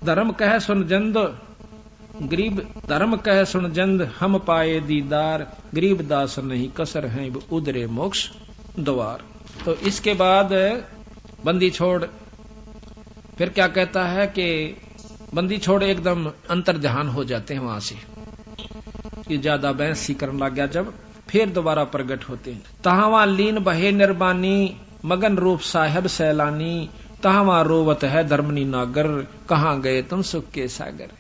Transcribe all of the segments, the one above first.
धर्म कह सुन जंद गरीब, धर्म कह सुन जंद हम पाए दीदार, गरीब दास नहीं कसर हैं उदरे मोक्ष द्वार। तो इसके बाद बंदी छोड़ फिर क्या कहता है कि बंदी छोड़ एकदम अंतर ध्यान हो जाते हैं वहां से, ये ज्यादा बहस सी करने लग गया। जब फिर दोबारा प्रकट होते हैं, तहावा लीन बहे निर्बानी, मगन रूप साहेब सैलानी, तहावा रोवत है धर्मनी नागर, कहाँ गए तुम सुख के सागर।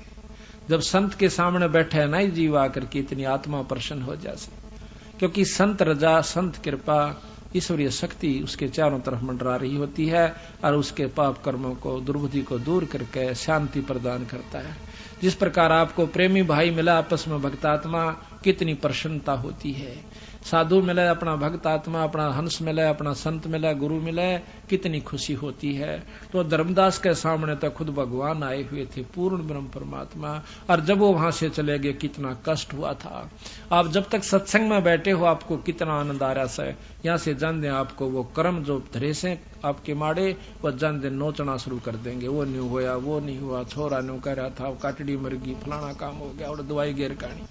जब संत के सामने बैठे है ना जीव आकर के इतनी आत्मा प्रसन्न हो जाए, क्योंकि संत रजा संत कृपा ईश्वरीय शक्ति उसके चारों तरफ मंडरा रही होती है और उसके पाप कर्मों को दुर्बुद्धि को दूर करके शांति प्रदान करता है। जिस प्रकार आपको प्रेमी भाई मिला आपस में भक्तात्मा, कितनी प्रसन्नता होती है। साधु मिले अपना भक्तात्मा, अपना हंस मिले, अपना संत मिले, गुरु मिले, कितनी खुशी होती है। तो धर्मदास के सामने तो खुद भगवान आए हुए थे, पूर्ण ब्रह्म परमात्मा, और जब वो वहां से चले गए कितना कष्ट हुआ था। आप जब तक सत्संग में बैठे हो आपको कितना आनंद आ रहा है। यहाँ से जान दें आपको वो कर्म जो धरे से आपके माड़े, वो जान दें नोचना शुरू कर देंगे। वो नहीं हुआ, वो नहीं हुआ, छोरा न्यू कह रहा था, काटड़ी मर गई, फलाना काम हो गया और दवाई गेर कहानी,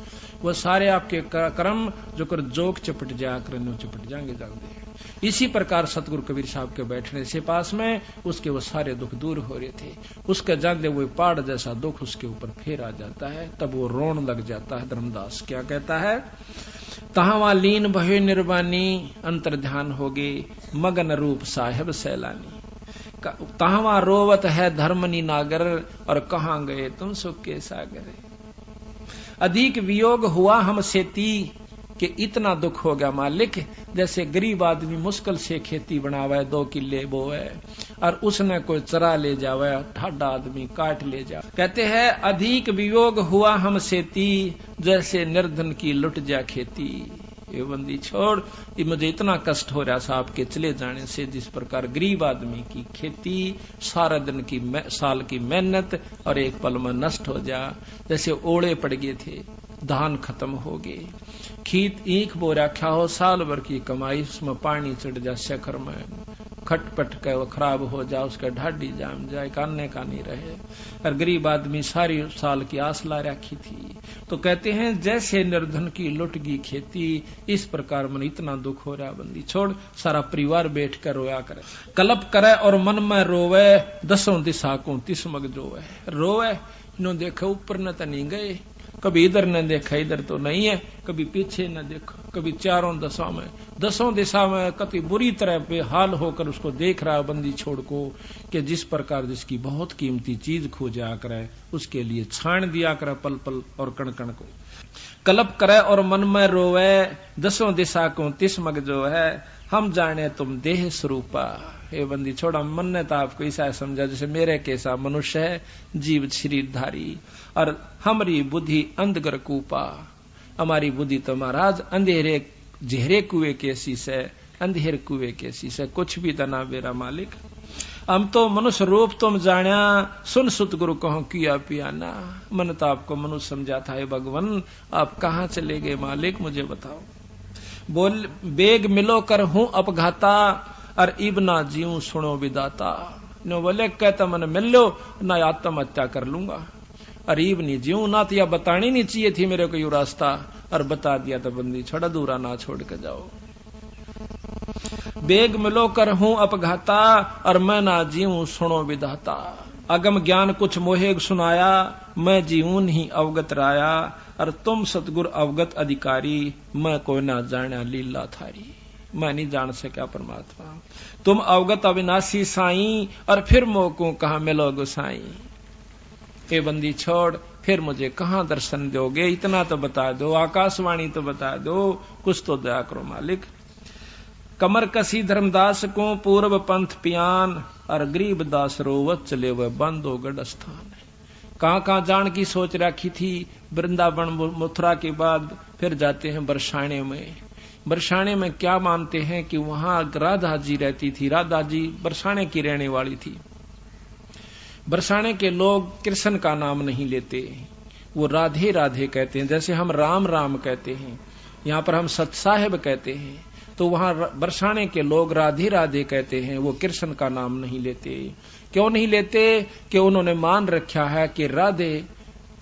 वो सारे आपके कर्म जो कर जोक चपट जाकर चपट जाएंगे जानते हैं। इसी प्रकार सतगुरु कबीर साहब के बैठने से पास में उसके वो सारे दुख दूर हो रहे थे। उसके जानते वो पहाड़ जैसा दुख उसके ऊपर फिर आ जाता है, तब वो रोन लग जाता है। धर्मदास क्या कहता है, तहावा लीन भय निर्वाणी, अंतर ध्यान होगे मगन रूप साहेब सैलानी, तहावा रोवत है धर्मनी नागर, और कहाँ गए तुम सुख के सागर। अधिक वियोग हुआ हम सेती, कि इतना दुख हो गया मालिक, जैसे गरीब आदमी मुश्किल से खेती बनावे, 2 किले बोए और उसने कोई चरा ले जावे, ठाडा आदमी काट ले जा। कहते हैं अधिक वियोग हुआ हम सेती, जैसे निर्धन की लुट जा खेती। ये बंदी छोड़, ये मुझे इतना कष्ट हो रहा था आपके चले जाने से, जिस प्रकार गरीब आदमी की खेती सारा दिन की साल की मेहनत और एक पल में नष्ट हो जा। जैसे ओले पड़ गए थे, धान खत्म हो गए, खेत ईख बो रखा हो, साल भर की कमाई उसमें पानी चढ़ जा, शकर में खटपट के वो खराब हो जा, उसका ढाडी जाम जाए, कानने का नहीं रहे, और गरीब आदमी सारी साल की आस ला रखी थी। तो कहते हैं जैसे निर्धन की लुट गई खेती, इस प्रकार मन इतना दुख हो रहा। बंदी छोड़, सारा परिवार बैठ कर रोया करे, कलप करे और मन में रोवे, 10 दिशा को 30 मग जोवे। रोवे नो देखो ऊपर न तो नहीं गए, कभी इधर न देखा इधर तो नहीं है, कभी पीछे न देखो, कभी चारों दिशा में 10 दिशा में कति बुरी तरह बेहाल होकर उसको देख रहा बंदी छोड़ को, कि जिस प्रकार जिसकी बहुत कीमती चीज खो जा करे उसके लिए छाण दिया करे पल पल और कण कण को। कलप करे और मन में रोवे, 10 दिशा को 30 मग जो है, हम जाने तुम देह स्वरूपा। ये बंदी छोड़ा, मन ने तो आपको ऐसा समझा जैसे मेरे कैसा मनुष्य है, जीव शरीरधारी, और हमारी बुद्धि अंधगर कूपा। हमारी बुद्धि तो महाराज अंधेरे जहरे कुएं कैसी से, अंधेर कुएं कैसी से, कुछ भी तना मेरा मालिक। हम तो मनुष्य रूप तुम जाना, सुन सुत गुरु कहो किया पियाना। मन तो आपको मनुष्य समझा था, भगवान आप कहाँ चले गए मालिक, मुझे बताओ। बोल बेग मिलो कर हूं अपघाता, और इब ना जीऊं सुनो विदाता। नो बोले कहता मन मिल लो ना आत्महत्या कर लूंगा, और इब नहीं जीऊं ना, तो यह बतानी नहीं चाहिए थी मेरे को यू रास्ता, और बता दिया तो बंदी छोड़ा, दूरा ना छोड़ के जाओ। बेग मिलो कर हूं अपघाता, और मैं ना जीऊं सुनो विदाता। अगम ज्ञान कुछ मोहेग सुनाया, मैं जीऊं नहीं अवगत राया, और तुम सतगुर अवगत अधिकारी, मैं कोई ना जाना लीला थारी। मैं नहीं जान सका परमात्मा, तुम अवगत अविनाशी साईं, और फिर मोको कहा मिलो गोसाई। ए बंदी छोड़, फिर मुझे कहां दर्शन दोगे, इतना तो बता दो, आकाशवाणी तो बता दो, कुछ तो दया करो मालिक। कमर कसी धर्मदास को पूर्व पंथ पियान, और गरीब दास रोवत चले वह बंदो गढ़ स्थान। कहां जान की सोच रखी थी, वृंदावन मथुरा के बाद फिर जाते हैं बरसाने में। बरसाने में क्या मानते हैं कि वहां राधा जी रहती थी, राधा जी बरसाने की रहने वाली थी। बरसाने के लोग कृष्ण का नाम नहीं लेते, वो राधे राधे कहते हैं, जैसे हम राम राम कहते हैं, यहाँ पर हम सत साहेब कहते हैं। तो वहां बरसाने के लोग राधे राधे कहते हैं, वो कृष्ण का नाम नहीं लेते। क्यों नहीं लेते? कि उन्होंने मान रखा है कि राधे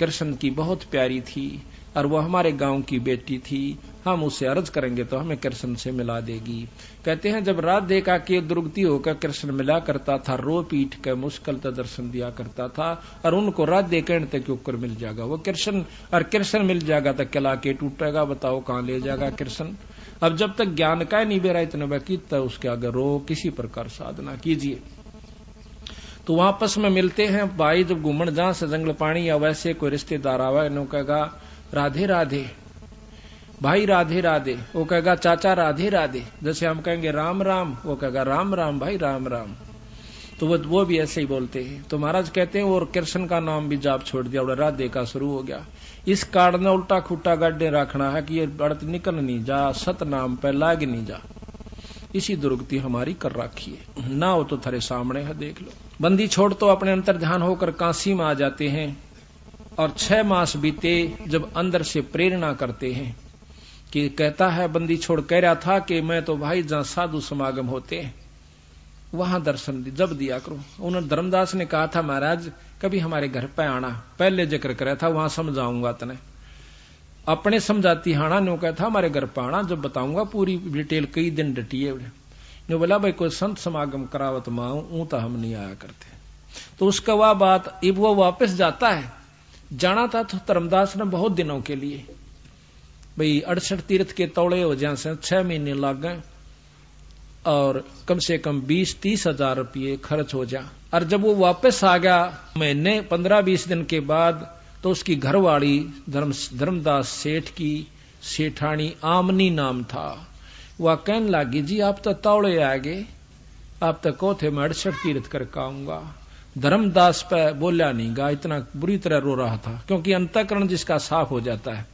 कृष्ण की बहुत प्यारी थी और वो हमारे गांव की बेटी थी, हम उसे अर्ज करेंगे तो हमें कृष्ण से मिला देगी। कहते हैं जब राधे का के दुर्गति होकर कृष्ण मिला करता था, रो पीट के मुश्किल तो दर्शन दिया करता था, और उनको राधे कहने तक ऊपर मिल जाएगा वो कृष्ण, और कृष्ण मिल जाएगा तो किला के टूटेगा, बताओ कहां ले जाएगा कृष्ण। अब जब तक ज्ञान का नहीं बेरा इतने बाकी तो उसके आगे रो किसी प्रकार साधना कीजिए। तो वहां आपस में मिलते हैं भाई, जब घूमन जहां से जंगल पानी या वैसे कोई रिश्तेदार आवा, इन्हों कहेगा राधे राधे भाई, राधे राधे। वो कहेगा चाचा राधे राधे। जैसे हम कहेंगे राम राम, वो कहेगा राम राम भाई राम राम। तो वो भी ऐसे ही बोलते हैं। तो महाराज कहते हैं और कृष्ण का नाम भी जाप छोड़ दिया और राधे का शुरू हो गया। इस कारण ने उल्टा खुट्टा गड्ढे रखना है कि ये बढ़त निकल नहीं जा, सत नाम पे लाग नहीं जा। इसी दुर्गति हमारी कर रखी है, ना हो तो थारे सामने है, देख लो। बंदी छोड़ तो अपने अंतर ध्यान होकर काशी में आ जाते हैं, और 6 मास बीते जब अंदर से प्रेरणा करते हैं कि कहता है बंदी छोड़ कह रहा था कि मैं तो भाई जहां साधु समागम होते हैं वहां दर्शन जब दिया करो। उन्होंने धर्मदास ने कहा था महाराज कभी हमारे घर पे आना, पहले जिक्र करा था, वहां समझाऊंगा तने। अपने समझाती हाना ने कहा था हमारे घर पे आना, जब बताऊंगा पूरी डिटेल, कई दिन डटिए। ने बोला भाई कोई संत समागम करावत माऊ तो हम नहीं आया करते। तो उसका वह बात, अब वो वापस जाता है, जाना था तो धर्मदास ने बहुत दिनों के लिए भाई 68 तीर्थ के तौड़े हो जाए से 6 महीने लग गए और कम से कम 20-30 हजार रुपये खर्च हो जा। और जब वो वापस आ गया महीने 15-20 दिन के बाद, तो उसकी घरवाली धर्मदास सेठ की सेठानी आमनी नाम था, वह कहने लगी जी आप तो तौड़े आ गए, आप तो कहो थे मैं 68 तीर्थ करके आऊंगा। धर्मदास पे बोला नहीं गा, इतना बुरी तरह रो रहा था, क्योंकि अंतःकरण जिसका साफ हो जाता है,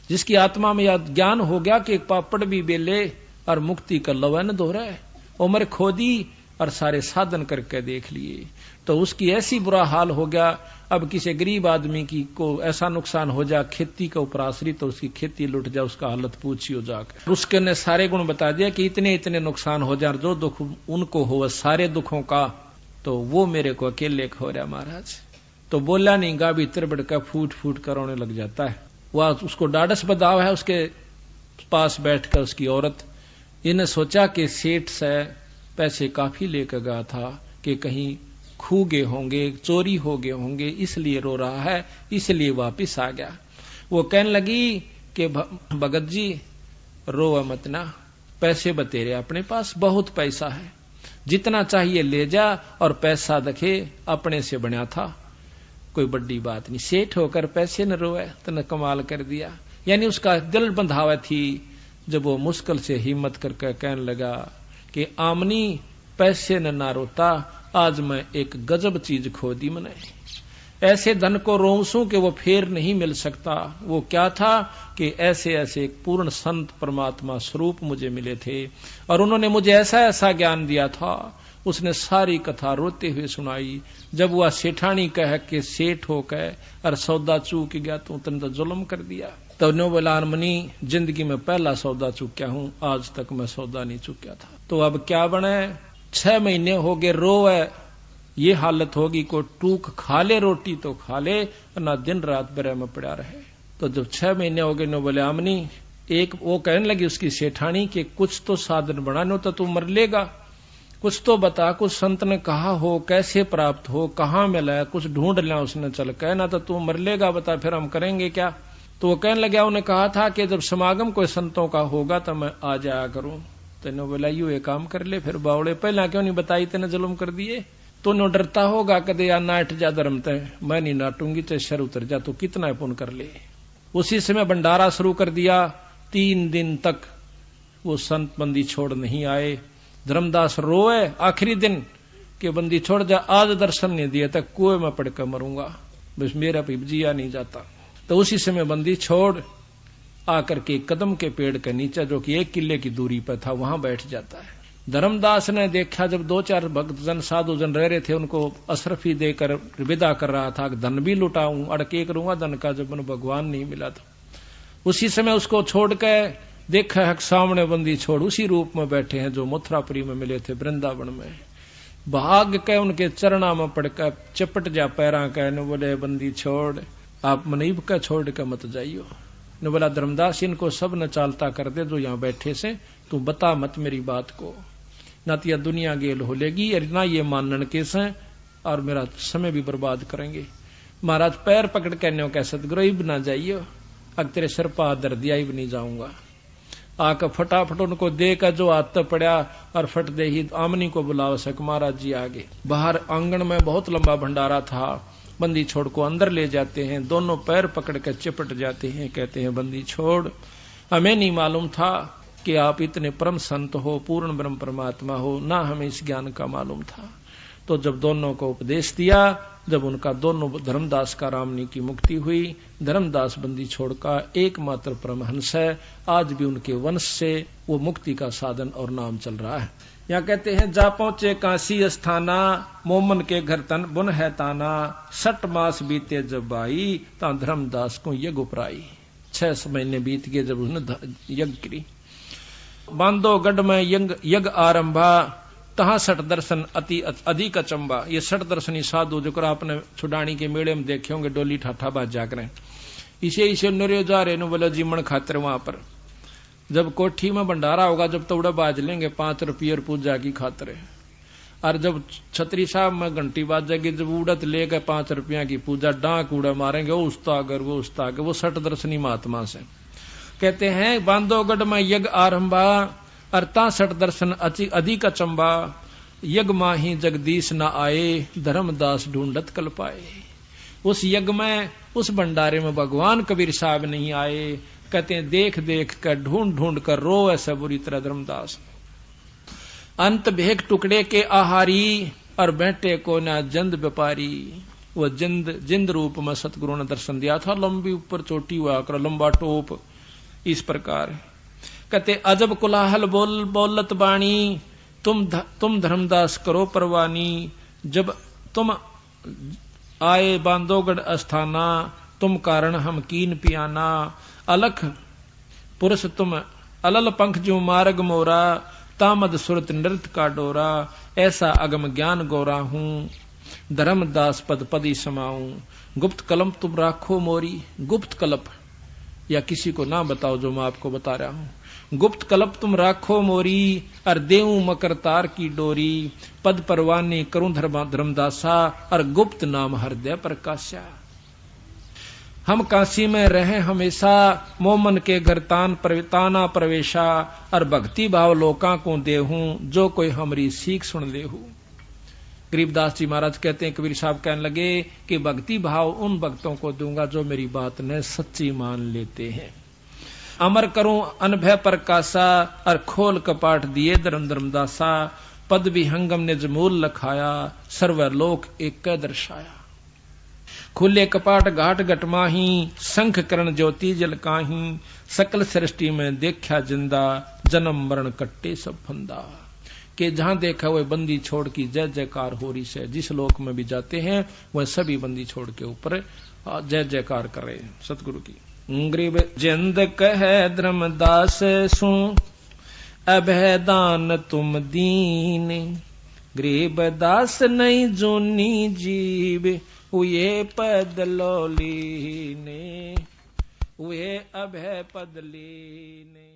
जिसकी आत्मा में यह ज्ञान हो गया कि एक पापड़ भी बेले और मुक्ति का लवन दो रहा है, उम्र खोदी और सारे साधन करके देख लिए, तो उसकी ऐसी बुरा हाल हो गया। अब किसी गरीब आदमी की को ऐसा नुकसान हो जा, खेती के ऊपर आश्रित, तो उसकी खेती लुट जा, उसका हालत पूछियो जाकर। उसके ने सारे गुण बता दिया कि इतने इतने नुकसान हो जा, जो दुख उनको हो सारे दुखों का, तो वो मेरे को अकेले हो रहा महाराज। तो बोला नहीं गा, भीतर बढ़कर फूट फूट कर रोने लग जाता है। वह उसको डाडस बदाव है, उसके पास बैठकर उसकी औरत, इन्हें सोचा कि सेठ से पैसे काफी लेकर गया था कि कहीं खू गए होंगे, चोरी हो गए होंगे, इसलिए रो रहा है, इसलिए वापिस आ गया। वो कहने लगी कि भगत जी रो मत ना, पैसे बतेरे अपने पास बहुत पैसा है, जितना चाहिए ले जा, और पैसा देखे अपने से बना था, कोई बड़ी बात नहीं, सेठ होकर पैसे न रोए, तने कमाल कर दिया। यानी उसका दिल बंधावा थी। जब वो मुश्किल से हिम्मत करके कहने लगा कि आमनी पैसे न ना रोता, आज मैं एक गजब चीज खो दी मैंने, ऐसे धन को रोंसू कि वो फेर नहीं मिल सकता। वो क्या था कि ऐसे ऐसे एक पूर्ण संत परमात्मा स्वरूप मुझे मिले थे, और उन्होंने मुझे ऐसा ऐसा ज्ञान दिया था। उसने सारी कथा रोते हुए सुनाई। जब वह सेठानी कह के सेठ हो कह और सौदा चूक गया, तो तन तो जुल्म कर दिया। तो नो बोला मनी जिंदगी में पहला सौदा चूक्या हूं, आज तक मैं सौदा नहीं चूक्या था। तो अब क्या बने, 6 महीने हो गए रोवे, ये हालत होगी, को टूक खा ले रोटी तो खा ले, ना दिन रात बरे में पड़ा रहे। तो जब 6 महीने हो गए, नो बोले आमनी, एक वो कहने लगी उसकी सेठानी कि कुछ तो साधन बनाने, तो तू मर लेगा, कुछ तो बता, कुछ संत ने कहा हो, कैसे प्राप्त हो, कहाँ मिला, कुछ ढूंढ लिया उसने, चल कहना तो तू मर लेगा, बता फिर हम करेंगे क्या। तो वो कहने लगा, उन्हें कहा था कि जब समागम कोई संतों का होगा तो मैं आ जाया करूं। तेने बोला यू एक काम कर ले, फिर बावड़े पहला क्यों नहीं बताई, तेने जुल्म कर दिए। तो नो डरता होगा कदे या नाट जा धर्म ते, मैं नहीं नाटूंगी, चाहे शर उतर जा, तो कितना पुण्य कर ले। उसी समय भंडारा शुरू कर दिया। 3 दिन तक वो संत बंदी छोड़ नहीं आए। धर्मदास रोए आखिरी दिन कि बंदी छोड़ जा, आज दर्शन नहीं दिया तक कुएं में पड़कर मरूंगा, बस मेरा जिया नहीं जाता। तो उसी समय बंदी छोड़ आकर के कदम के पेड़ के नीचे, जो कि 1 किले की दूरी पर था, वहां बैठ जाता है। धर्मदास ने देखा जब 2-4 भक्तजन साधुजन रह रहे थे, उनको अशरफी देकर विदा कर रहा था, धन भी लुटाऊं, अड़के करूंगा धन का, जब उन्हें भगवान नहीं मिला था। उसी समय उसको छोड़ के देखा है सामने बंदी छोड़ उसी रूप में बैठे हैं जो मथुरापुरी में मिले थे वृंदावन में। भाग के उनके चरणा में पड़कर चपट जा पैरा कह न बोले बंदी छोड़ आप मनीब का छोड़ के मत जाइयो। न बोला धर्मदास इनको सब न चालता कर दे जो यहाँ बैठे से, तू बता मत मेरी बात को, ना तो यह दुनिया गेल हो लेगी और ना ये मानन केस है और मेरा समय भी बर्बाद करेंगे। महाराज पैर पकड़ के न्यो कह सतगुरु इब ना जाइयो, अग तेरे सिर पा दर दिया इब नहीं जाऊंगा। आकर फटाफट उनको देकर जो हाथ पड़ा और फट दे ही आमनी को बुलाव सक महाराज जी आगे। बाहर आंगन में बहुत लंबा भंडारा था, बंदी छोड़ को अंदर ले जाते हैं, दोनों पैर पकड़ कर चिपट जाते हैं, कहते हैं बंदी छोड़ हमें नहीं मालूम था कि आप इतने परम संत हो, पूर्ण ब्रह्म परमात्मा हो, ना हमें इस ज्ञान का मालूम था। तो जब दोनों को उपदेश दिया, जब उनका दोनों धर्मदास का रामनी की मुक्ति हुई, धर्मदास बंदी छोड़ का एकमात्र परमहंस है, आज भी उनके वंश से वो मुक्ति का साधन और नाम चल रहा है। यहाँ कहते हैं जा पहुंचे काशी अस्थाना, मोमन के घर तन बुन है ताना, 6 मास बीते जब आई, ता धर्मदास को यज्ञ उपराई। 6 महीने बीत गए जब उसने यज्ञ करी। बांधो गढ़ में यज्ञ आरंभा, तहा 6 दर्शन अति अधिक अचंबा। ये 6 दर्शनी साधु जो कर आपने छुडानी के मेले में देखे होंगे, डोली ठाठा बाज जाकर इसे नरे जा रहे बोले जीवन खातिर। वहां पर जब कोठी में भंडारा होगा, जब तोड़े बाज लेंगे 5 रुपये पूजा की खातिर, और जब छतरी साहब में घंटी बाजेगी, जब उड़त लेकर 5 रुपया की पूजा डांक उड़ा मारेंगे, वो उस्तागर वो उस्तागर, वो 6 दर्शनी महात्मा से कहते हैं। बांधोगढ़ में यज्ञ आरंभा, अरता 6 दर्शन अधिक अचंबा, यज्ञ माही जगदीश न आए, धर्मदास ढूंढत कल पाए। उस यज्ञ में, उस भंडारे में भगवान कबीर साहब नहीं आए। कहते हैं देख देख कर ढूंढ ढूंढ कर रो ऐसा बुरी तरह धर्मदास। अंत भेक टुकड़े के आहारी, और बैठे को ना जंद व्यापारी। वो जिंद रूप में सतगुरु ने दर्शन दिया था, लंबी ऊपर चोटी हुआ कर लंबा टोप, इस प्रकार। कहते अजब कुलाहल बोलत बाणी, तुम धर्मदास करो परवानी। जब तुम आए बांधोगढ़ अस्थाना, तुम कारण हम कीन पियाना। अलख पुरुष तुम अलल पंख जो मार्ग मोरा, तामद सुरत नृत्य का डोरा। ऐसा अगम ज्ञान गोरा हूं, धर्मदास पद पदी समाऊं। गुप्त कलम तुम राखो मोरी, गुप्त कलप या किसी को ना बताओ जो मैं आपको बता रहा हूं। गुप्त कलप तुम राखो मोरी, और देऊ मकर तार की डोरी। पद परवानी करूं धर्मदासा, और गुप्त नाम हृदय प्रकाशा। हम काशी में रहे हमेशा, मोमन के घर ताना प्रवेशा। और भक्ति भाव लोका को देहूं, जो कोई हमारी सीख सुन लेहू। गरीबदास जी महाराज कहते हैं, कबीर साहब कहने लगे कि भक्ति भाव उन भक्तों को दूंगा जो मेरी बात ने सच्ची मान लेते हैं। अमर करूं अनभय प्रकाशा, और खोल कपाट दिए धर्मदासा। पद भी हंगम ने जमूल लखाया, सर्वलोक एक दर्शाया। खुले कपाट घाट घटमाही, शंख करण ज्योति जलकाही। सकल सृष्टि में देखा जिंदा, जन्म मरण कट्टे सब फंदा। कि जहां देखा वह बंदी छोड़ की जय जयकार हो रही है। जिस लोक में भी जाते हैं वह सभी बंदी छोड़ के ऊपर जय जयकार कर रहे हैं सतगुरु की। गरीब जिंद कहे धर्मदास सु, अभय दान तुम दीन। गरीब दास नहीं जोनी जीव, उये पद लोली ने, उये अभय पद लीने।